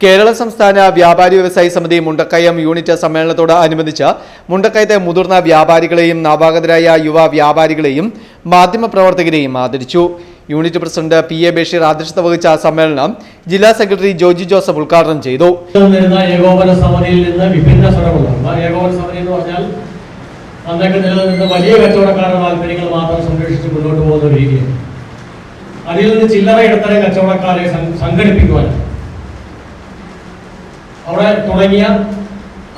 കേരള സംസ്ഥാന വ്യാപാരി വ്യവസായി സമിതി മുണ്ടക്കയം യൂണിറ്റ് സമ്മേളനത്തോട് അനുബന്ധിച്ച് മുണ്ടക്കയത്തെ മുതിർന്ന വ്യാപാരികളെയും നവാഗതരായ യുവ വ്യാപാരികളെയും മാധ്യമപ്രവർത്തകരെയും ആദരിച്ചു. യൂണിറ്റ് പ്രസിഡന്റ് PA ബഷീർ അധ്യക്ഷത വഹിച്ച സമ്മേളനം ജില്ലാ സെക്രട്ടറി ജോജി ജോസഫ് ഉദ്ഘാടനം ചെയ്തു. ഏകോപന സമിതിയിൽ നിന്ന് വിഭിന്ന സ്വരമുണ്ട്. ഏകോപന സമിതി എന്ന് പറഞ്ഞാൽ അന്നൊക്കെ നിലനിന്ന് വലിയ കച്ചവടക്കാരുടെ താല്പര്യങ്ങൾ മാത്രം സംരക്ഷിച്ച് മുന്നോട്ട് പോകുന്ന ഒരു രീതിയാണ്. അതിൽ നിന്ന് ചില്ലറ ഇടത്തരം കച്ചവടക്കാരെ സംഘടിപ്പിക്കുവാൻ അവിടെ തുടങ്ങിയ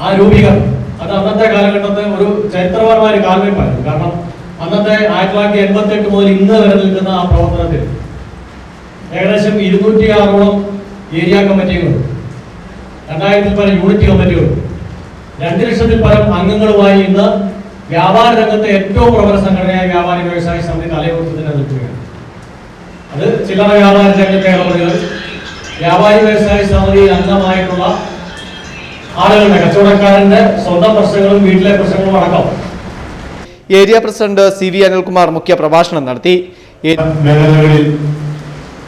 ആ രൂപീകരണം അത് അന്നത്തെ കാലഘട്ടത്തെ ഒരു ചരിത്രപരമായ കാൽവെപ്പായിരുന്നു. കാരണം അന്നത്തെ 1988 മുതൽ ഇന്ന് വരെ നിൽക്കുന്ന ആ പ്രവർത്തനത്തിൽ ഏകദേശം 206ഓളം ഏരിയ കമ്മിറ്റികളുണ്ട്, 2000-ൽ പരം യൂണിറ്റ് കമ്മിറ്റികളുണ്ട്, 2 ലക്ഷത്തിൽ പരം അംഗങ്ങളുമായി ഇന്ന് വ്യാപാര രംഗത്തെ ഏറ്റവും പ്രബല സംഘടനയായ വ്യാപാരി വ്യവസായ സമിതി തലയുയർത്തി നിൽക്കുകയാണ്. അത് ചില്ലറ വ്യാപാര രംഗത്തെ ഇടപെടലുകൾ, വ്യാപാരി വ്യവസായ സമിതിയിൽ അംഗമായിട്ടുള്ള ആളുകളുടെ കച്ചവടക്കാരന്റെ സ്വന്തം പ്രശ്നങ്ങളും വീട്ടിലെ പ്രശ്നങ്ങളും അടക്കം. ഏരിയ പ്രസിഡന്റ് CV അനിൽകുമാർ മുഖ്യ പ്രഭാഷണം നടത്തി. മേഖലകളിൽ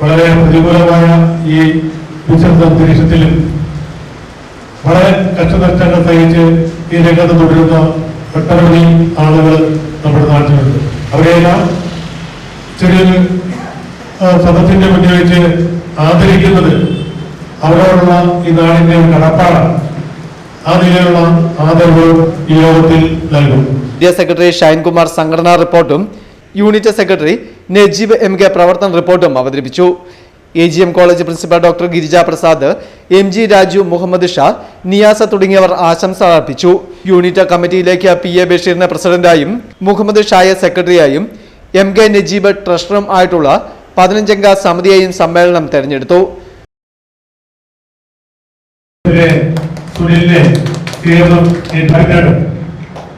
വളരെ പ്രതികൂലമായ ഈ ബിസിനസ് അന്തരീക്ഷത്തിലും വളരെ കഷ്ടനഷ്ടങ്ങൾ സഹിച്ച് ഈ രംഗത്ത് തുടരുന്ന ഒട്ടനവധി ആളുകൾ നമ്മുടെ നാട്ടിലുണ്ട്. അവരെയെല്ലാം ചെറിയൊരു സദസ്സിന്റെ മുന്നിൽ വെച്ച് ആദരിക്കുന്നത് അവരോടുള്ള ഈ നാടിന്റെ കടപ്പാടാണ്. ആ നിലയിലുള്ള ആദരവ് ഈ യോഗത്തിൽ നൽകും. ഏരിയ സെക്രട്ടറി ഷൈൻകുമാർ സംഘടനാ റിപ്പോർട്ടും യൂണിറ്റ് സെക്രട്ടറി നജീബ് MK പ്രവർത്തന റിപ്പോർട്ടും അവതരിപ്പിച്ചു. AGM college principal doctor Girija Prasad, MG Raju, Muhammad Shah, Niyas തുടങ്ങിയവർ ആശംസ അർപ്പിച്ചു. യൂണിറ്റ് കമ്മിറ്റിയിലേക്ക് PA ബഷീറിനെ പ്രസിഡന്റായും മുഹമ്മദ് ഷായെ സെക്രട്ടറിയായും MK നജീബ് ട്രഷററും ആയിട്ടുള്ള 15 അംഗ സമിതിയെയും സമ്മേളനം തെരഞ്ഞെടുത്തു.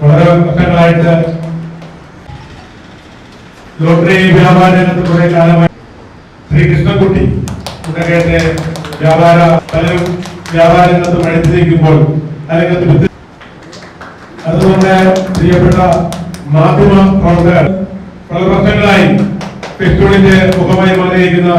വളരെ വർഷങ്ങളായിട്ട് ലോട്ടറി വ്യാപാര രംഗത്ത് കുറെ കാലമായി ശ്രീ കൃഷ്ണൻകുട്ടി മുണ്ടക്കയത്തെ പലരും വ്യാപാര രംഗത്ത് മഴത്തിരിക്കുമ്പോൾ രംഗത്ത് അതുകൊണ്ട് പ്രിയപ്പെട്ട മാധ്യമ പ്രവർത്തകർ പല വർഷങ്ങളായി ഫെസ്റ്റോണിന്റെ മുഖമായി മാറിയിരിക്കുന്ന